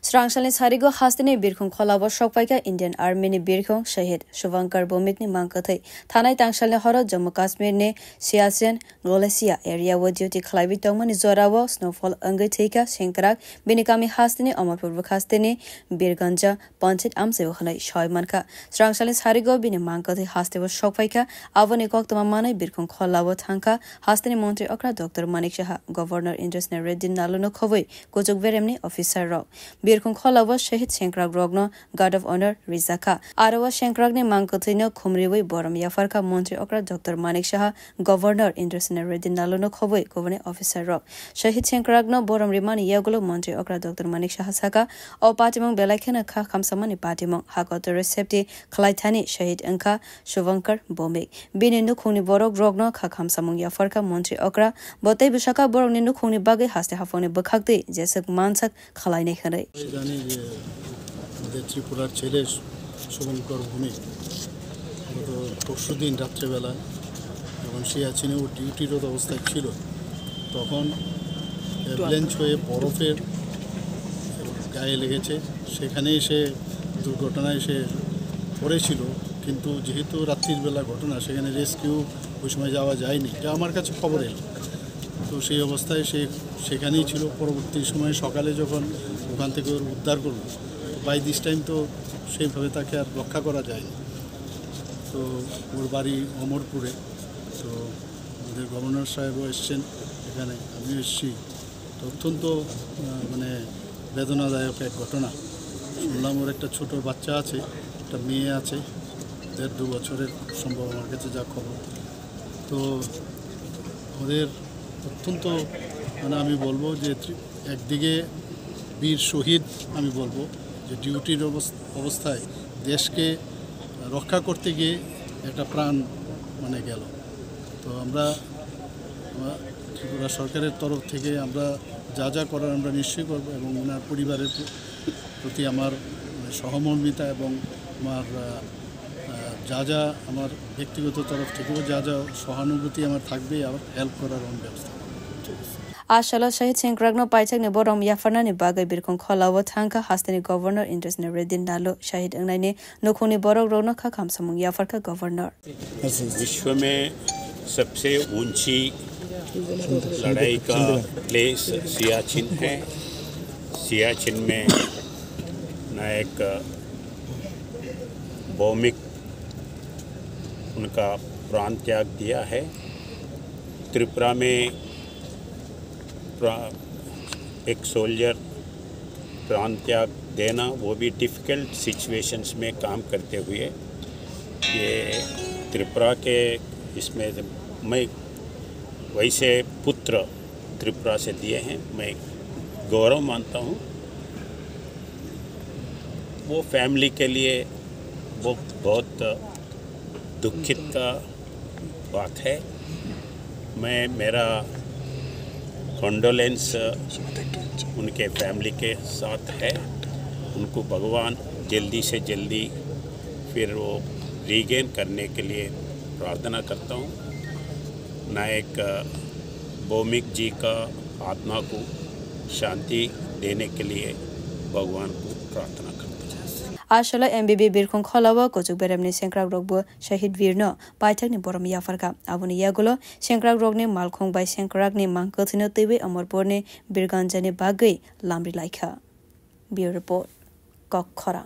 Srangshali Sarigo Hastini Birkung Kolabo Shokpaika Indian Army ni Birkung Shahid Shuvankar Bomik ni Mankathai Thanai Tangshali Horo Jammu Kashmir ni Siachen Golesia area wo duty Khlaibi Tongmani Zorawo Snowfall Angai Theka Shenkrak Binikami Hastini Amarpur Hastini Birganja Panchit Amse Wakhanai Shoymanka Srangshali Sarigo Bini Mankathai Hastewo Shokpaika Avoni Koktamamana Birkung Kolabo Thanka Hastini Montri Okra Dr. Manik Shah Governor Indus Reddin Naluno Khowai Kojok Veremni Officer Rock Birkung Kholawa Shahid Shenkrag Rogno Guard of Honor Rizaka Arawa Shenkrag ni Mankathino Khumriwi Boram Yafarka Montri Okra Dr. Manik Shah Governor Indus Reddin Naluno Khowai Governor Officer Rock Shahid Shenkrag no Boram Rimani Yagulo Montri Okra Dr. Manik Shah Saka O Patimong Belakena Kha Khamsamani Patimong Hakot Recepti Khlaithani Shahid Anka Shuvankar Bomik Binindu Khuni Borok Rogno Kha Khamsamong Yafarka Montri Okra Bote Bishaka Borok Nindu Khuni Bagi Haste Hafone Bakhakti Jesak Mansak Khalaine Khanai জানি যে আমাদের ত্রিপুরার ছেলে শুভঙ্কর ভৌমিক গত পরশুদিন রাত্রেবেলা যখন সিয়াচিনে ও ডিউটিরত অবস্থায় ছিল তখন অ্যাম্বুলেন্স হয়ে বরফের গায়ে লেগেছে সেখানেই সে দুর্ঘটনায় সে পড়েছিল কিন্তু যেহেতু রাত্রির বেলা ঘটনা সেখানে রেস্কিউ ওই সময় যাওয়া যায়নি যা আমার কাছে খবর এলো তো সেই অবস্থায় সে সেখানেই ছিল পরবর্তী সময়ে সকালে যখন ওখান থেকে ওর উদ্ধার করলো বাই দিস টাইম তো সেইভাবে তাকে আর রক্ষা করা যায়নি তো ওর বাড়ি অমরপুরে তো আমাদের গভর্নর সাহেবও এসছেন এখানে আমিও এসেছি তো অত্যন্ত মানে বেদনাদায়ক এক ঘটনা শুনলাম ওর একটা ছোট বাচ্চা আছে একটা মেয়ে আছে 1.5-2 বছরের সম্ভব আমার কাছে যা খবর তো ওদের অত্যন্ত মানে আমি বলবো যে একদিকে বীর শহীদ আমি বলবো যে ডিউটির অবস্থায় দেশকে রক্ষা করতে গিয়ে একটা প্রাণ মানে গেল তো আমরা ত্রিপুরা সরকারের তরফ থেকে আমরা যা যা করার আমরা নিশ্চয়ই করব এবং ওনার পরিবারের প্রতি আমার সহমর্মিতা এবং আমার যা যা আমার ব্যক্তিগত তরফ থেকেও যা যা সহানুভূতি আমার থাকবে আর হেল্প করার ব্যবস্থা Ashala Shahid Shenkragno Paichak ne Borom Yafarna ne Bagai Birkung Kholawa Thanka Hastani Governor Indus Reddin Nalo Shahid Angnai Nokhuni Borok Rogno Kha Khamsamung Yafarka Governor विश्व में सबसे ऊंची लड़ाई का प्लेस सियाचिन है सियाचिन में नायक भौमिक उनका प्राण त्याग दिया है त्रिपुरा में एक सोल्जर प्राण त्याग देना वो भी डिफ़िकल्ट सिचुएशंस में काम करते हुए ये त्रिपुरा के इसमें मैं वैसे पुत्र त्रिपुरा से दिए हैं मैं गौरव मानता हूँ वो फैमिली के लिए वो बहुत दुखित का बात है मैं मेरा कंडोलेंस उनके फैमिली के साथ है उनको भगवान जल्दी से जल्दी फिर वो रीगेन करने के लिए प्रार्थना करता हूँ नायक भौमिक जी का आत्मा को शांति देने के लिए भगवान को प्रार्थना करता हूँ Ashala MBB Birkung Kholawa Kojok Beremni Shenkrag Rogbo Shahid Virno Paichak ni Boram Yafarka Avoni Yagulo Shenkrag Rogni Malkhong by Shenkrag ni Mankathino Tiwi Amarpurni Birganjani Bagai Lamri Laika Bureau Report Kok Khora